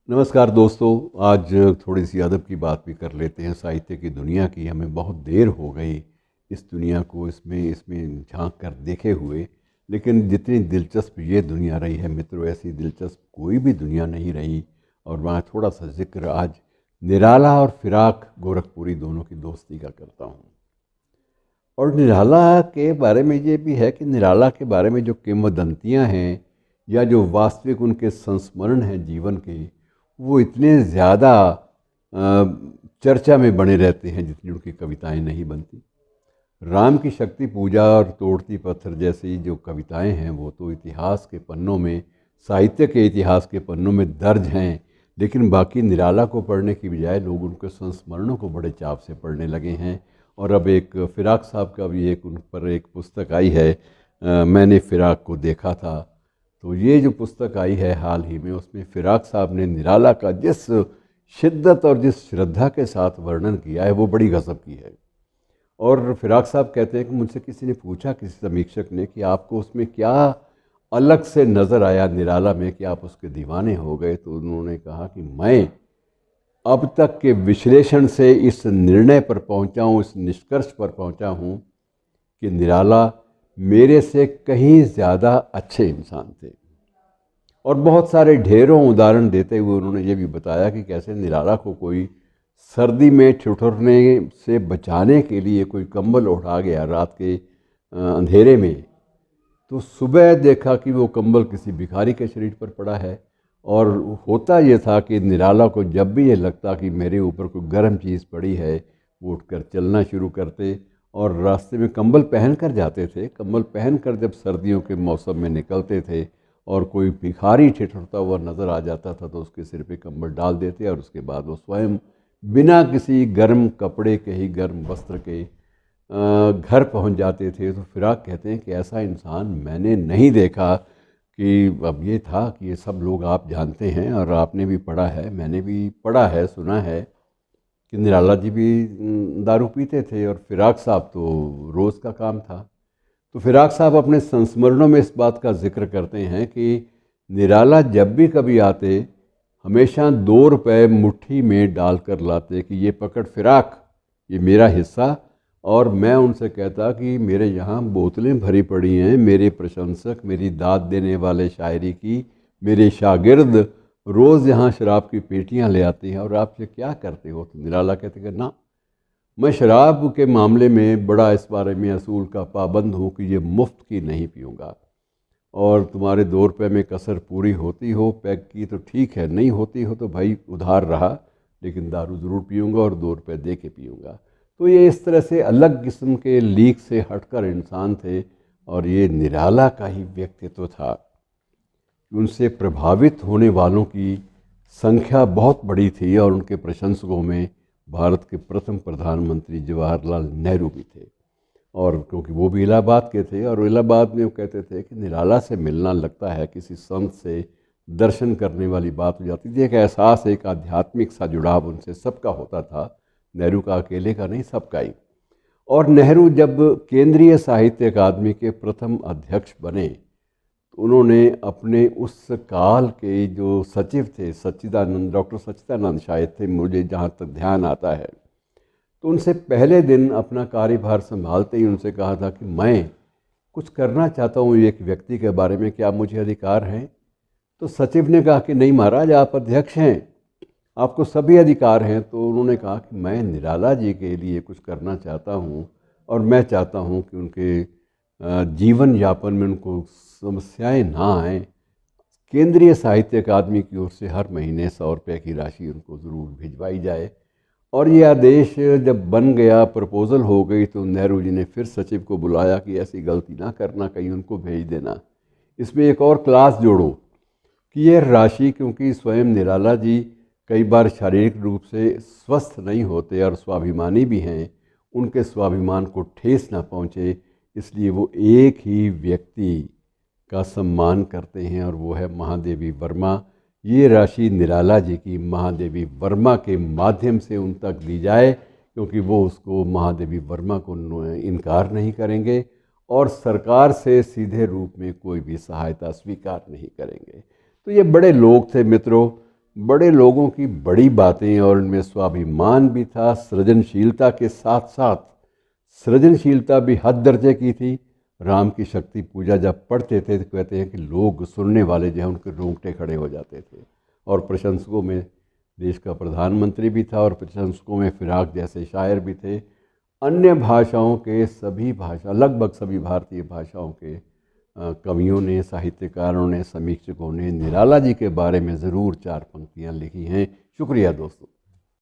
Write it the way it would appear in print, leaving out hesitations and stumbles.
नमस्कार दोस्तों। आज थोड़ी सी अदब की बात भी कर लेते हैं। साहित्य की दुनिया की हमें बहुत देर हो गई इस दुनिया को इसमें इसमें झांक कर देखे हुए। लेकिन जितनी दिलचस्प ये दुनिया रही है मित्रों, ऐसी दिलचस्प कोई भी दुनिया नहीं रही। और मैं थोड़ा सा जिक्र आज निराला और फिराक गोरखपुरी दोनों की दोस्ती का करता हूँ। और निराला के बारे में ये भी है कि निराला के बारे में जो किंवदंतियाँ हैं या जो वास्तविक उनके संस्मरण हैं जीवन के, वो इतने ज़्यादा चर्चा में बने रहते हैं जितनी उनकी कविताएं नहीं बनती। राम की शक्ति पूजा और तोड़ती पत्थर जैसी जो कविताएं हैं वो तो इतिहास के पन्नों में, साहित्य के इतिहास के पन्नों में दर्ज हैं। लेकिन बाकी निराला को पढ़ने की बजाय लोग उनके संस्मरणों को बड़े चाव से पढ़ने लगे हैं। और अब एक फिराक साहब का भी एक उन पर एक पुस्तक आई है, मैंने फिराक को देखा था। तो ये जो पुस्तक आई है हाल ही में, उसमें फिराक साहब ने निराला का जिस शिद्दत और जिस श्रद्धा के साथ वर्णन किया है वो बड़ी गज़ब की है। और फिराक साहब कहते हैं कि मुझसे किसी ने पूछा, किसी समीक्षक ने, कि आपको उसमें क्या अलग से नज़र आया निराला में कि आप उसके दीवाने हो गए। तो उन्होंने कहा कि मैं अब तक के विश्लेषण से इस निर्णय पर पहुंचा हूँ, इस निष्कर्ष पर पहुंचा हूँ कि निराला मेरे से कहीं ज़्यादा अच्छे इंसान थे। और बहुत सारे ढेरों उदाहरण देते हुए उन्होंने ये भी बताया कि कैसे निराला को कोई सर्दी में ठिठुरने से बचाने के लिए कोई कंबल उठा गया रात के अंधेरे में, तो सुबह देखा कि वो कंबल किसी भिखारी के शरीर पर पड़ा है। और होता ये था कि निराला को जब भी ये लगता कि मेरे ऊपर कोई गर्म चीज़ पड़ी है, वो उठकर चलना शुरू करते और रास्ते में कंबल पहन कर जाते थे। कंबल पहन कर जब सर्दियों के मौसम में निकलते थे और कोई भिखारी ठिठुरता हुआ नज़र आ जाता था तो उसके सिर पे कंबल डाल देते और उसके बाद वो स्वयं बिना किसी गर्म कपड़े के ही, गर्म वस्त्र के घर पहुंच जाते थे। तो फिराक कहते हैं कि ऐसा इंसान मैंने नहीं देखा। कि अब ये था कि ये सब लोग आप जानते हैं और आपने भी पढ़ा है, मैंने भी पढ़ा है, सुना है कि निराला जी भी दारू पीते थे और फिराक साहब तो रोज़ का काम था। तो फिराक साहब अपने संस्मरणों में इस बात का जिक्र करते हैं कि निराला जब भी कभी आते हमेशा 2 रुपए मुट्ठी में डाल कर लाते कि ये पकड़ फिराक, ये मेरा हिस्सा। और मैं उनसे कहता कि मेरे यहाँ बोतलें भरी पड़ी हैं, मेरे प्रशंसक, मेरी दाद देने वाले शायरी की, मेरे शागिर्द रोज़ यहाँ शराब की पेटियाँ ले आते हैं और आप ये क्या करते हो। तो निराला कहते कि ना, मैं शराब के मामले में बड़ा इस बारे में असूल का पाबंद हूँ कि ये मुफ्त की नहीं पीऊँगा। और तुम्हारे 2 रुपये में कसर पूरी होती हो पैग की तो ठीक है, नहीं होती हो तो भाई उधार रहा, लेकिन दारू ज़रूर पीऊँगा और 2 रुपये दे के पीऊँगा। तो ये इस तरह से अलग किस्म के लीक से हटकर इंसान थे। और ये निराला का ही व्यक्तित्व था। उनसे प्रभावित होने वालों की संख्या बहुत बड़ी थी और उनके प्रशंसकों में भारत के प्रथम प्रधानमंत्री जवाहरलाल नेहरू भी थे। और क्योंकि वो भी इलाहाबाद के थे और इलाहाबाद में वो कहते थे कि निराला से मिलना लगता है किसी संत से दर्शन करने वाली बात हो जाती थी। एक एहसास, एक आध्यात्मिक सा जुड़ाव उनसे सबका होता था, नेहरू का अकेले का नहीं, सबका ही। और नेहरू जब केंद्रीय साहित्य अकादमी के प्रथम अध्यक्ष बने तो उन्होंने अपने उस काल के जो सचिव थे, सच्चिदानंद, डॉक्टर सच्चिदानंद शायद थे, मुझे जहाँ तक ध्यान आता है, तो उनसे पहले दिन अपना कार्यभार संभालते ही उनसे कहा था कि मैं कुछ करना चाहता हूँ एक व्यक्ति के बारे में, क्या मुझे अधिकार हैं। तो सचिव ने कहा कि नहीं महाराज, आप अध्यक्ष हैं, आपको सभी अधिकार हैं। तो उन्होंने कहा कि मैं निराला जी के लिए कुछ करना चाहता हूँ और मैं चाहता हूँ कि उनके जीवन यापन में उनको समस्याएं ना आएँ। केंद्रीय साहित्य अकादमी की ओर से हर महीने 100 रुपये की राशि उनको ज़रूर भिजवाई जाए। और ये आदेश जब बन गया, प्रपोज़ल हो गई, तो नेहरू जी ने फिर सचिव को बुलाया कि ऐसी गलती ना करना, कहीं उनको भेज देना, इसमें एक और क्लास जोड़ो कि ये राशि, क्योंकि स्वयं निराला जी कई बार शारीरिक रूप से स्वस्थ नहीं होते और स्वाभिमानी भी हैं, उनके स्वाभिमान को ठेस ना पहुँचे, इसलिए वो एक ही व्यक्ति का सम्मान करते हैं और वो है महादेवी वर्मा। ये राशि निराला जी की महादेवी वर्मा के माध्यम से उन तक दी जाए, क्योंकि वो उसको, महादेवी वर्मा को इनकार नहीं करेंगे और सरकार से सीधे रूप में कोई भी सहायता स्वीकार नहीं करेंगे। तो ये बड़े लोग थे मित्रों, बड़े लोगों की बड़ी बातें और उनमें स्वाभिमान भी था। सृजनशीलता के साथ साथ सृजनशीलता भी हद दर्जे की थी। राम की शक्ति पूजा जब पढ़ते थे तो कहते हैं कि लोग सुनने वाले जो हैं उनके रोंगटे खड़े हो जाते थे। और प्रशंसकों में देश का प्रधानमंत्री भी था और प्रशंसकों में फिराक जैसे शायर भी थे। अन्य भाषाओं के सभी भाषा लगभग सभी भारतीय भाषाओं के कवियों ने, साहित्यकारों ने, समीक्षकों ने निराला जी के बारे में ज़रूर चार पंक्तियाँ लिखी हैं। शुक्रिया दोस्तों।